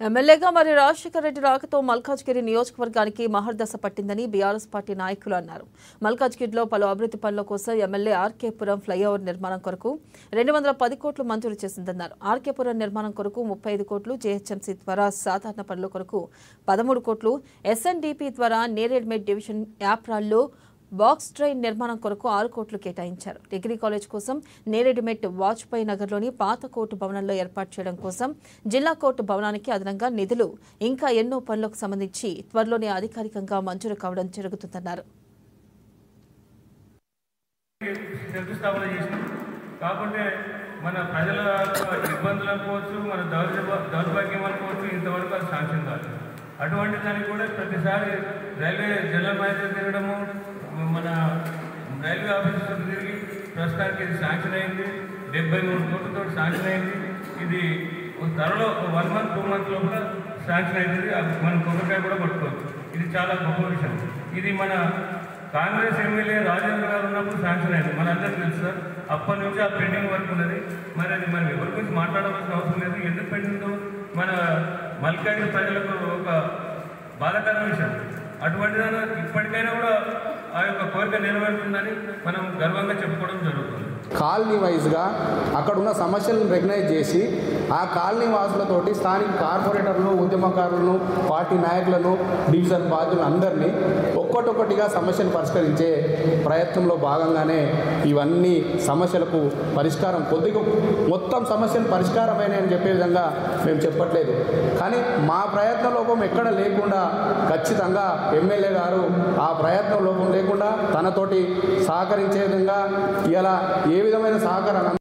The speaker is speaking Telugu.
ఎమ్మెల్యేగా మరి రాజశేఖర రెడ్డి రాకతో మల్కాజ్గిరి నియోజకవర్గానికి మహర్దశ పట్టిందని బీఆర్ఎస్ పార్టీ నాయకులు అన్నారు. మల్కాజ్గిరిలో పలు అభివృద్ధి పనుల కోసం ఎమ్మెల్యే ఆర్కేపురం ఫ్లైఓవర్ నిర్మాణం కొరకు 210 కోట్లు మంజూరు చేసిందన్నారు. ఆర్కేపురం నిర్మాణం కొరకు 35 కోట్లు, జీహెచ్ఎంసీ ద్వారా సాధారణ పనుల కొరకు 13 కోట్లు, ఎస్ఎన్డీపీ ద్వారా నేరేడ్మెట్ డివిజన్ యాప్రాల్లో బాక్స్ ట్రైన్ నిర్మాణం కొరకు 6 కోట్లు కేటాయించారు. డిగ్రీ కాలేజ్ కోసం నేరేడ్మెట్ వాజ్పేయి నగర్లోని పాత కోర్టు భవనంలో ఏర్పాటు చేయడం కోసం జిల్లా కోర్టు భవనానికి అదనంగా నిధులు, ఇంకా ఎన్నో పనులకు సంబంధించి త్వరలోనే అధికారికంగా మంజూరు కావడం జరుగుతుందన్నారు. మన ప్రజల ఇబ్బందులు అనుకోవచ్చు, మన దౌర్భాగ్యం అనుకోవచ్చు, ఇంతవరకు అది శాంక్షన్ కాదు. అటువంటి దానికి కూడా ప్రతిసారి రైల్వే జనరల్ మేనేజర్ తిరగడము, మన రైల్వే ఆఫీసర్ తిరిగి ప్రస్తుతానికి ఇది శాంక్షన్ అయింది. 73 కోట్లతో శాంక్షన్ అయింది. ఇది త్వరలో 1 month 2 months లోపల శాంక్షన్ అవుతుంది. మనం కొబ్బరికాయ కూడా పట్టుకోవచ్చు. ఇది చాలా గొప్ప విషయం. ఇది మన కాంగ్రెస్ ఎమ్మెల్యే రాజేంద్ర గారు ఉన్నప్పుడు శాంక్షన్ అయింది. మనందరికీ తెలుసు సార్. అప్పటి నుంచి ఆ పెండింగ్ వర్క్ ఉన్నది. మరి అది మనం ఎవరి గురించి మాట్లాడవలసిన అవసరం లేదు. ఎందుకు పెండింగ్ మన మల్కాజ్గిరి ప్రజలకు ఒక బాధాకరమైన విషయం. అటువంటిదైనా ఇప్పటికైనా కూడా ఆ యొక్క కోరిక నెరవేరుతుందని మనం గర్వంగా చెప్పుకోవడం జరుగుతుంది. కాలనీ వైజ్గా అక్కడ ఉన్న సమస్యలను రికగ్నైజ్ చేసి ఆ కాలనీ వాసులతోటి స్థానిక కార్పొరేటర్లు, ఉద్యమకారులను, పార్టీ నాయకులను, డివిజన్ బాధ్యులను అందరినీ ఒక్కొక్కటిగా సమస్యలు పరిష్కరించే ప్రయత్నంలో భాగంగానే ఇవన్నీ సమస్యలకు పరిష్కారం కొద్దిగా మొత్తం సమస్యలు పరిష్కారమైనాయని చెప్పే విధంగా మేము చెప్పట్లేదు. కానీ మా ప్రయత్న లోపం ఎక్కడ లేకుండా ఖచ్చితంగా ఎమ్మెల్యే గారు ఆ ప్రయత్నం లోపం లేకుండా తనతోటి సహకరించే విధంగా ఇలా ఏ విధమైన సహకారాన్ని